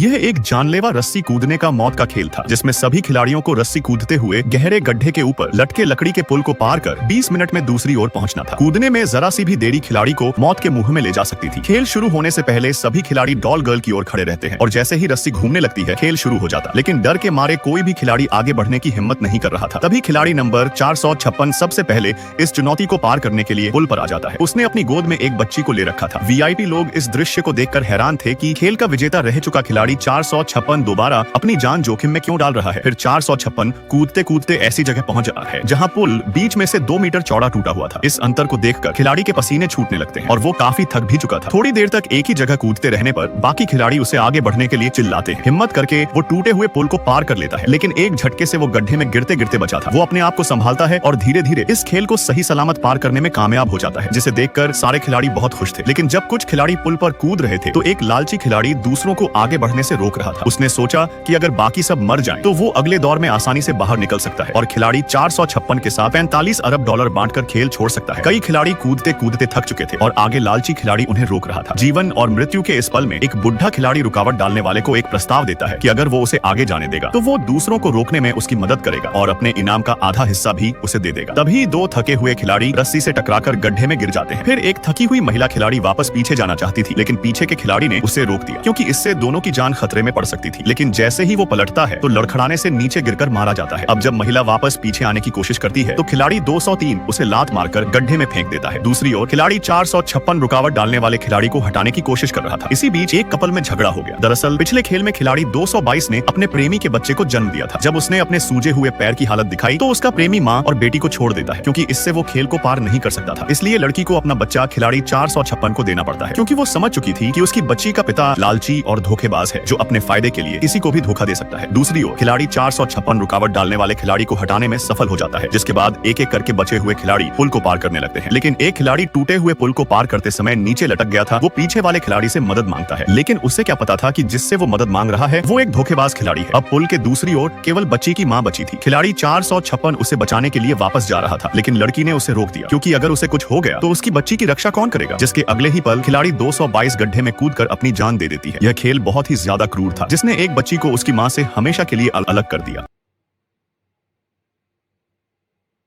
यह एक जानलेवा रस्सी कूदने का मौत का खेल था, जिसमें सभी खिलाड़ियों को रस्सी कूदते हुए गहरे गड्ढे के ऊपर लटके लकड़ी के पुल को पार कर 20 मिनट में दूसरी ओर पहुंचना था। कूदने में जरा सी भी देरी खिलाड़ी को मौत के मुंह में ले जा सकती थी। खेल शुरू होने से पहले सभी खिलाड़ी डॉल गर्ल की ओर खड़े रहते हैं और जैसे ही रस्सी घूमने लगती है खेल शुरू हो जाता। लेकिन डर के मारे कोई भी खिलाड़ी आगे बढ़ने की हिम्मत नहीं कर रहा था। तभी खिलाड़ी नंबर 456 सबसे पहले इस चुनौती को पार करने के लिए पुल पर आ जाता है। उसने अपनी गोद में एक बच्ची को ले रखा था। वीआईपी लोग इस दृश्य को देखकर हैरान थे कि खेल का विजेता रह चुका खिलाड़ी 456 दोबारा अपनी जान जोखिम में क्यों डाल रहा है। फिर 456 कूदते कूदते ऐसी जगह पहुंच रहा है जहां पुल बीच में से 2 मीटर चौड़ा टूटा हुआ था। इस अंतर को देखकर खिलाड़ी के पसीने छूटने लगते हैं और वो काफी थक भी चुका था। थोड़ी देर तक एक ही जगह कूदते रहने पर बाकी खिलाड़ी उसे आगे बढ़ने के लिए चिल्लाते हैं। हिम्मत करके वो टूटे हुए पुल को पार कर लेता है, लेकिन एक झटके से वो गड्ढे में गिरते गिरते बचा था। वो अपने आप को संभालता है और धीरे धीरे इस खेल को सही सलामत पार करने में कामयाब हो जाता है, जिसे देखकर सारे खिलाड़ी बहुत खुश थे। लेकिन जब कुछ खिलाड़ी पुल पर कूद रहे थे तो एक लालची खिलाड़ी दूसरों को आगे बढ़ने से रोक रहा था। उसने सोचा कि अगर बाकी सब मर जाएं, तो वो अगले दौर में आसानी से बाहर निकल सकता है और खिलाड़ी 456 के साथ 45 अरब डॉलर बांटकर खेल छोड़ सकता है। कई खिलाड़ी कूदते कूदते थक चुके थे और आगे लालची खिलाड़ी उन्हें रोक रहा था। जीवन और मृत्यु के इस पल में एक बुढ़ा खिलाड़ी रुकावट डालने वाले को एक प्रस्ताव देता है कि अगर वो उसे आगे जाने देगा तो वो दूसरों को रोकने में उसकी मदद करेगा और अपने इनाम का आधा हिस्सा भी उसे दे देगा। तभी 2 थके हुए खिलाड़ी रस्सी से टकराकर गड्ढे में गिर जाते हैं। फिर एक थकी हुई महिला खिलाड़ी वापस पीछे जाना चाहती थी, लेकिन पीछे के खिलाड़ी ने उसे रोक दिया क्योंकि इससे दोनों की जान खतरे में पड़ सकती थी। लेकिन जैसे ही वो पलटता है तो लड़खड़ाने से नीचे गिरकर मारा जाता है। अब जब महिला वापस पीछे आने की कोशिश करती है तो खिलाड़ी 203 उसे लात मारकर गड्ढे में फेंक देता है। दूसरी ओर खिलाड़ी 456 रुकावट डालने वाले खिलाड़ी को हटाने की कोशिश कर रहा था। इसी बीच एक कपल में झगड़ा हो गया। दरअसल पिछले खेल में खिलाड़ी 222 ने अपने प्रेमी के बच्चे को जन्म दिया था। जब उसने अपने सूजे हुए पैर की हालत दिखाई तो उसका प्रेमी माँ और बेटी को छोड़ देता है क्योंकि इससे वो खेल को पार नहीं कर सकता था। इसलिए लड़की को अपना बच्चा खिलाड़ी 456 को देना पड़ता है क्योंकि वो समझ चुकी थी कि उसकी बच्ची का पिता लालची और धोखेबाज है जो अपने फायदे के लिए किसी को भी धोखा दे सकता है। दूसरी ओर खिलाड़ी 456 रुकावट डालने वाले खिलाड़ी को हटाने में सफल हो जाता है, जिसके बाद एक एक करके बचे हुए खिलाड़ी पुल को पार करने लगते हैं। लेकिन एक खिलाड़ी टूटे हुए पुल को पार करते समय नीचे लटक गया था। वो पीछे वाले खिलाड़ी से मदद मांगता है, लेकिन उसे क्या पता था कि जिससे वो मदद मांग रहा है वो एक धोखेबाज खिलाड़ी है। अब पुल के दूसरी ओर केवल बच्ची की माँ बची थी। खिलाड़ी 456 उसे बचाने के लिए वापस जा रहा था, लेकिन लड़की ने उसे रोक दिया क्योंकि अगर उसे कुछ हो गया तो उसकी बच्ची की रक्षा कौन करेगा। जिसके अगले ही पल खिलाड़ी 222 गड्ढे में कूदकर अपनी जान दे देती है। यह खेल बहुत ही ज्यादा क्रूर था, जिसने एक बच्ची को उसकी माँ से हमेशा के लिए अलग कर दिया।